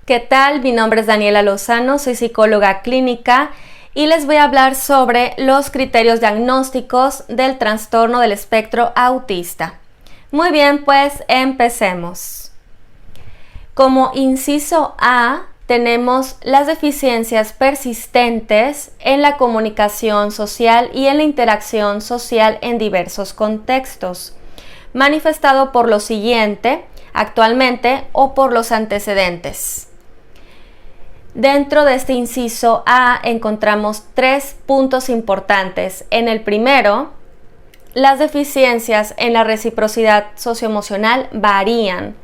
¿Qué tal? Mi nombre es Daniela Lozano, soy psicóloga clínica y les voy a hablar sobre los criterios diagnósticos del trastorno del espectro autista. Muy bien, pues empecemos. Como inciso A, tenemos las deficiencias persistentes en la comunicación social y en la interacción social en diversos contextos, manifestado por lo siguiente, actualmente o por los antecedentes. Dentro de este inciso A encontramos 3 puntos importantes. En el primero, las deficiencias en la reciprocidad socioemocional varían.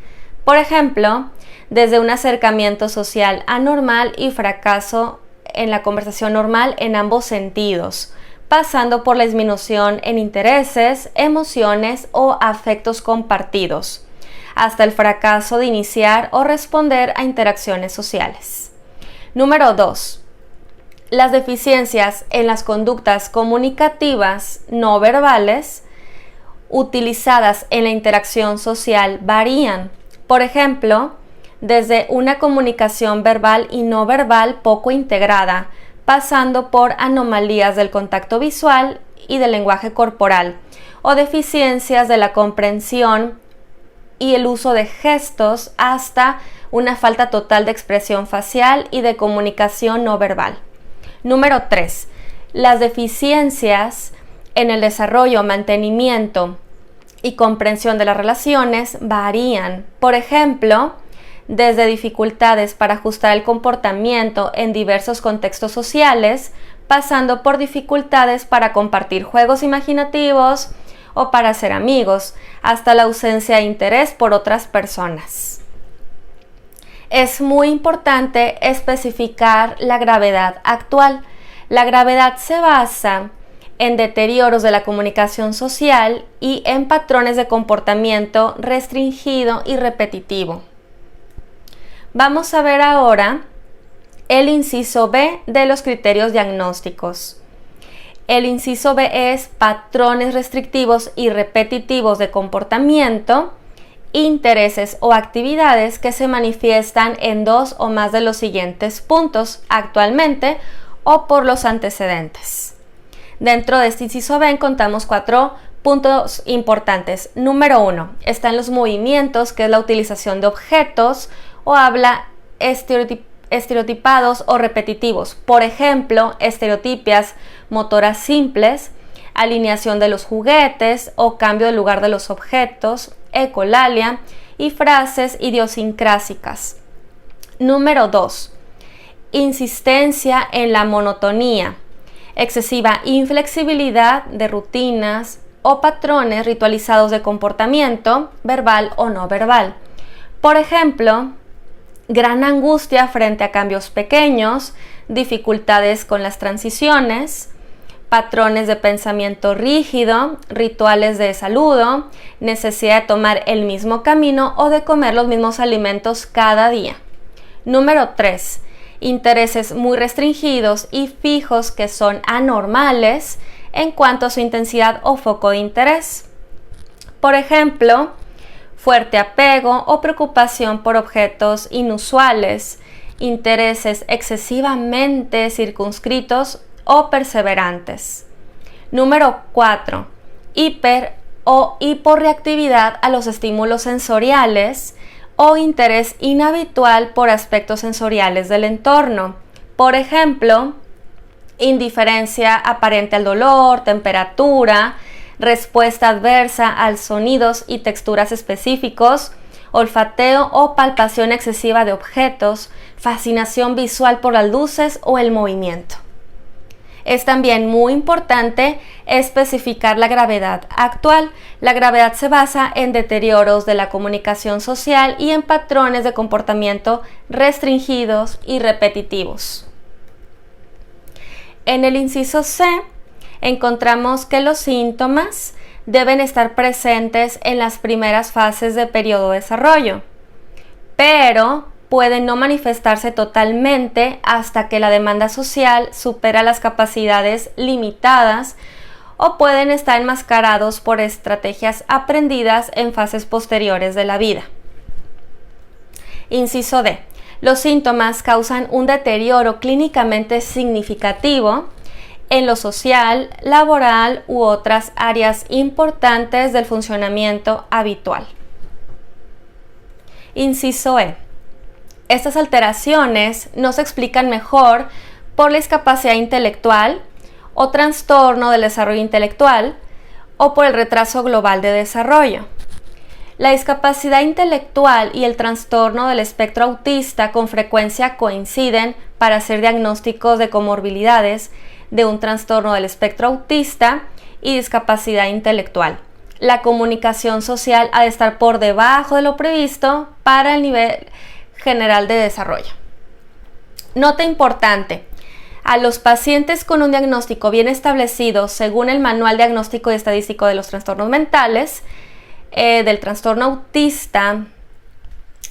Por ejemplo, desde un acercamiento social anormal y fracaso en la conversación normal en ambos sentidos, pasando por la disminución en intereses, emociones o afectos compartidos, hasta el fracaso de iniciar o responder a interacciones sociales. Número 2. Las deficiencias en las conductas comunicativas no verbales utilizadas en la interacción social varían. Por ejemplo, desde una comunicación verbal y no verbal poco integrada, pasando por anomalías del contacto visual y del lenguaje corporal, o deficiencias de la comprensión y el uso de gestos hasta una falta total de expresión facial y de comunicación no verbal. Número 3. Las deficiencias en el desarrollo, mantenimiento y comprensión de las relaciones varían. Por ejemplo, desde dificultades para ajustar el comportamiento en diversos contextos sociales, pasando por dificultades para compartir juegos imaginativos o para ser amigos, hasta la ausencia de interés por otras personas. Es muy importante especificar la gravedad actual. La gravedad se basa en deterioros de la comunicación social y en patrones de comportamiento restringido y repetitivo. Vamos a ver ahora el inciso B de los criterios diagnósticos. El inciso B es patrones restrictivos y repetitivos de comportamiento, intereses o actividades que se manifiestan en 2 o más de los siguientes puntos, actualmente o por los antecedentes. Dentro de este inciso B encontramos 4 puntos importantes. Número 1, están los movimientos, que es la utilización de objetos o habla estereotipados o repetitivos. Por ejemplo, estereotipias motoras simples, alineación de los juguetes o cambio de lugar de los objetos, ecolalia y frases idiosincrásicas. Número 2. Insistencia en la monotonía, excesiva inflexibilidad de rutinas o patrones ritualizados de comportamiento, verbal o no verbal. Por ejemplo, gran angustia frente a cambios pequeños, dificultades con las transiciones, patrones de pensamiento rígido, rituales de saludo, necesidad de tomar el mismo camino o de comer los mismos alimentos cada día. Número 3. Intereses muy restringidos y fijos que son anormales en cuanto a su intensidad o foco de interés. Por ejemplo, fuerte apego o preocupación por objetos inusuales, intereses excesivamente circunscritos o perseverantes. Número 4. Hiper o hiporreactividad a los estímulos sensoriales o interés inhabitual por aspectos sensoriales del entorno. Por ejemplo, indiferencia aparente al dolor, temperatura, respuesta adversa a sonidos y texturas específicos, olfateo o palpación excesiva de objetos, fascinación visual por las luces o el movimiento. Es también muy importante especificar la gravedad actual. La gravedad se basa en deterioros de la comunicación social y en patrones de comportamiento restringidos y repetitivos. En el inciso C encontramos que los síntomas deben estar presentes en las primeras fases de periodo de desarrollo, pero pueden no manifestarse totalmente hasta que la demanda social supera las capacidades limitadas o pueden estar enmascarados por estrategias aprendidas en fases posteriores de la vida. Inciso D. Los síntomas causan un deterioro clínicamente significativo en lo social, laboral u otras áreas importantes del funcionamiento habitual. Inciso E. Estas alteraciones no se explican mejor por la discapacidad intelectual o trastorno del desarrollo intelectual o por el retraso global de desarrollo. La discapacidad intelectual y el trastorno del espectro autista con frecuencia coinciden para hacer diagnósticos de comorbilidades de un trastorno del espectro autista y discapacidad intelectual. La comunicación social ha de estar por debajo de lo previsto para el nivel general de desarrollo. Nota importante: a los pacientes con un diagnóstico bien establecido según el Manual Diagnóstico y Estadístico de los Trastornos Mentales, del trastorno autista,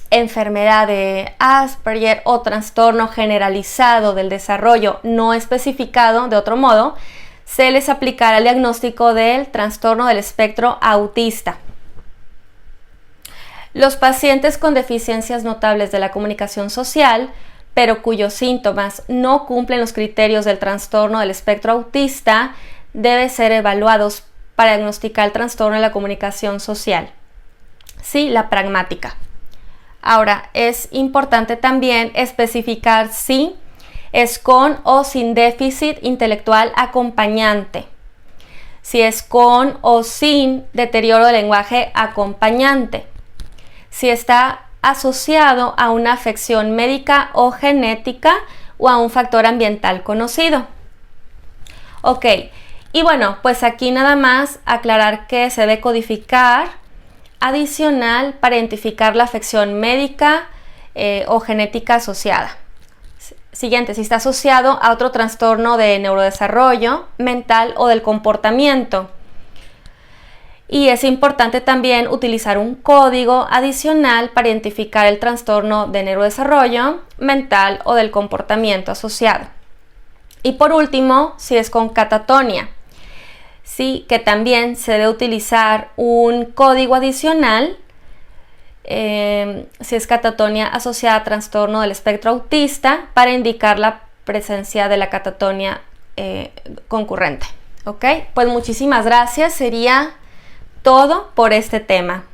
enfermedad de Asperger o trastorno generalizado del desarrollo no especificado de otro modo, se les aplicará el diagnóstico del trastorno del espectro autista. Los pacientes con deficiencias notables de la comunicación social, pero cuyos síntomas no cumplen los criterios del trastorno del espectro autista, deben ser evaluados para diagnosticar el trastorno de la comunicación social. Sí, la pragmática. Ahora, es importante también especificar si es con o sin déficit intelectual acompañante, si es con o sin deterioro del lenguaje acompañante, si está asociado a una afección médica o genética o a un factor ambiental conocido. Ok, y bueno, pues aquí nada más aclarar que se debe codificar adicional para identificar la afección médica o genética asociada. Siguiente, si está asociado a otro trastorno de neurodesarrollo, mental o del comportamiento. Y es importante también utilizar un código adicional para identificar el trastorno de neurodesarrollo, mental o del comportamiento asociado. Y por último, si es con catatonia, sí, que también se debe utilizar un código adicional si es catatonia asociada a trastorno del espectro autista para indicar la presencia de la catatonia concurrente. ¿Ok? Pues muchísimas gracias, sería todo por este tema.